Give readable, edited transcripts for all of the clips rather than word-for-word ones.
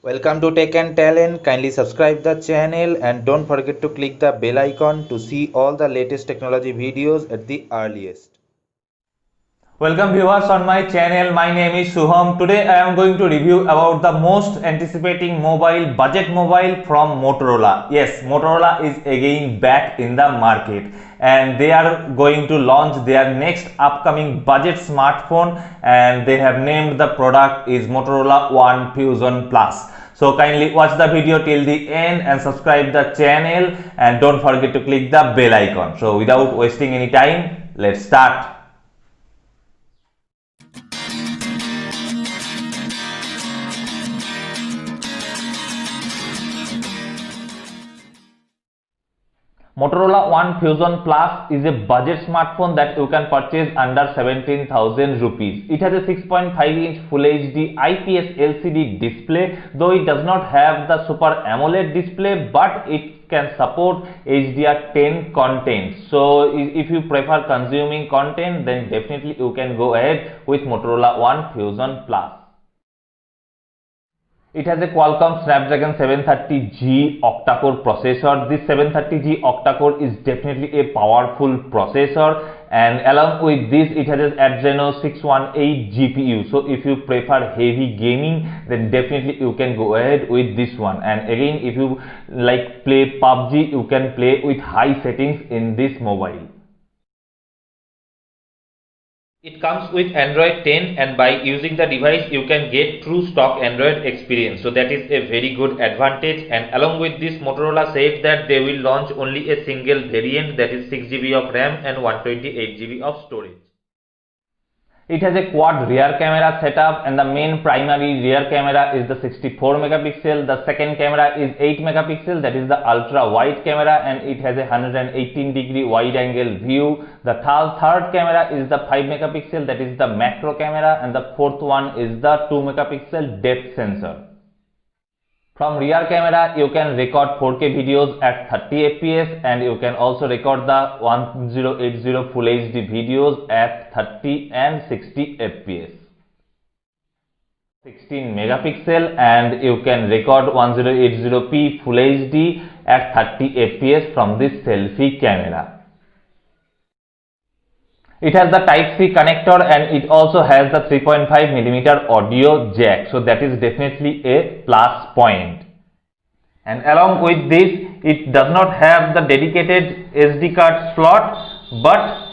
Welcome to Tech and Talent. Kindly subscribe the channel and don't forget to click the bell icon to see all the latest technology videos at the earliest. Welcome viewers on my channel. My name is Suham. Today I am going to review about the most anticipating mobile, budget mobile from Motorola. Yes, Motorola is again back in the market and they are going to launch their next upcoming budget smartphone, and they have named the product is Motorola One Fusion Plus. So kindly watch the video till the end and subscribe the channel and don't forget to click the bell icon. So without wasting any time, let's start. Motorola One Fusion Plus is a budget smartphone that you can purchase under 17,000 rupees. It has a 6.5-inch Full HD IPS LCD display, though it does not have the Super AMOLED display, but it can support HDR10 content. So if you prefer consuming content, then definitely you can go ahead with Motorola One Fusion Plus. It has a Qualcomm Snapdragon 730G octa-core processor. This 730G octa-core is definitely a powerful processor, and along with this it has an Adreno 618 GPU. So if you prefer heavy gaming, then definitely you can go ahead with this one. And again, if you like play PUBG, you can play with high settings in this mobile. It comes with Android 10, and by using the device you can get true stock Android experience. So that is a very good advantage. And along with this, Motorola said that they will launch only a single variant, that is 6GB of RAM and 128GB of storage. It has a quad rear camera setup, and the main primary rear camera is the 64 megapixel. The second camera is 8 megapixel, that is the ultra wide camera, and it has a 118-degree wide angle view. The third camera is the 5 megapixel, that is the macro camera, and the fourth one is the 2 megapixel depth sensor. From rear camera, you can record 4K videos at 30 fps, and you can also record the 1080 Full HD videos at 30 and 60 fps. 16 megapixel, and you can record 1080p Full HD at 30 fps from this selfie camera. It has the Type-C connector, and it also has the 3.5mm audio jack, so that is definitely a plus point. And along with this, it does not have the dedicated SD card slot, but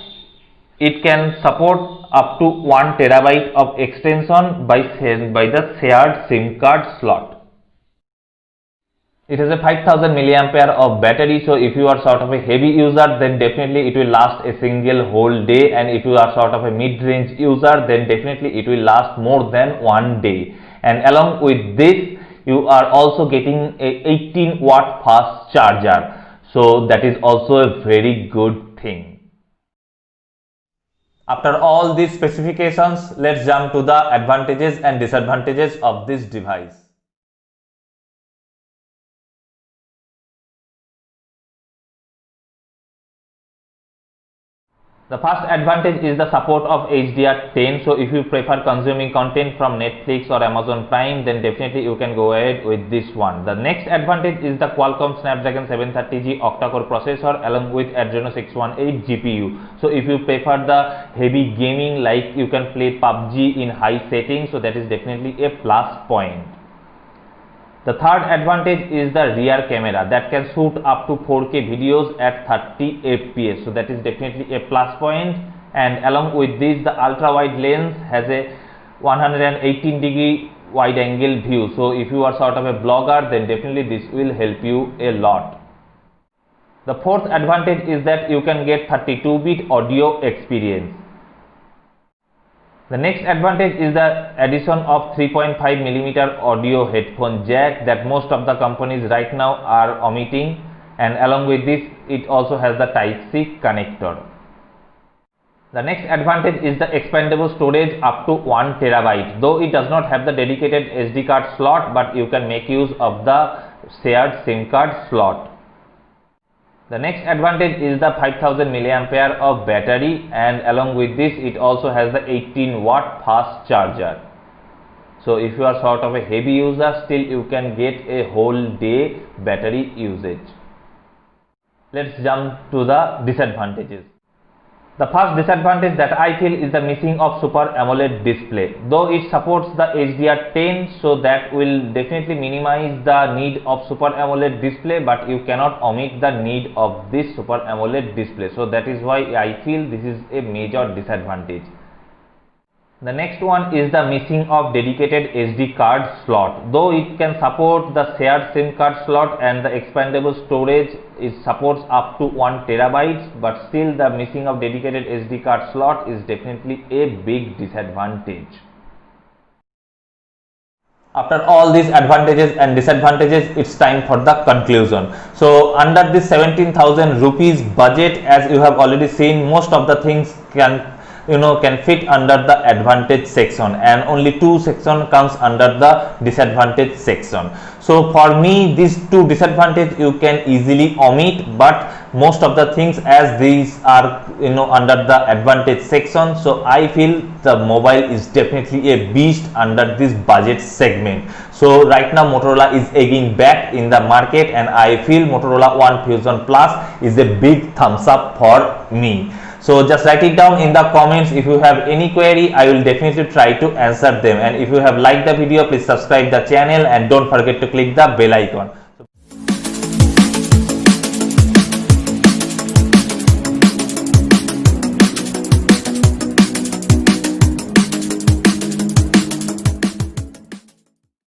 it can support up to 1 terabyte of extension by the shared SIM card slot. It has a 5000 milliampere of battery, so if you are sort of a heavy user, then definitely it will last a single whole day, and if you are sort of a mid-range user, then definitely it will last more than 1 day. And along with this, you are also getting a 18-watt fast charger, so that is also a very good thing. After all these specifications, let's jump to the advantages and disadvantages of this device. The first advantage is the support of HDR10. So if you prefer consuming content from Netflix or Amazon Prime, then definitely you can go ahead with this one. The next advantage is the Qualcomm Snapdragon 730G octa-core processor along with Adreno 618 GPU. So if you prefer the heavy gaming, like you can play PUBG in high settings, so that is definitely a plus point. The third advantage is the rear camera that can shoot up to 4K videos at 30 fps, so that is definitely a plus point. And along with this, the ultra wide lens has a 118-degree wide angle view, so if you are sort of a blogger, then definitely this will help you a lot. The fourth advantage is that you can get 32-bit audio experience. The next advantage is the addition of 3.5mm audio headphone jack that most of the companies right now are omitting, and along with this, it also has the Type-C connector. The next advantage is the expandable storage up to 1 terabyte. Though it does not have the dedicated SD card slot, but you can make use of the shared SIM card slot. The next advantage is the 5000 milliampere of battery, and along with this it also has the 18-watt fast charger. So if you are sort of a heavy user, still you can get a whole day battery usage. Let's jump to the disadvantages. The first disadvantage that I feel is the missing of Super AMOLED display. Though it supports the HDR10, so that will definitely minimize the need of Super AMOLED display, but you cannot omit the need of this Super AMOLED display. So that is why I feel this is a major disadvantage. The next one is the missing of dedicated SD card slot. Though it can support the shared SIM card slot and the expandable storage, it supports up to 1 terabytes, but still the missing of dedicated SD card slot is definitely a big disadvantage. After all these advantages and disadvantages, it's time for the conclusion. So under this 17,000 rupees budget, as you have already seen, most of the things can fit under the advantage section, and only 2 section comes under the disadvantage section. So for me, these 2 disadvantage you can easily omit, but most of the things, as these are under the advantage section, so I feel the mobile is definitely a beast under this budget segment. So right now Motorola is again back in the market, and I feel Motorola One Fusion Plus is a big thumbs up for me. So just write it down in the comments. If you have any query, I will definitely try to answer them. And if you have liked the video, please subscribe the channel and don't forget to click the bell icon.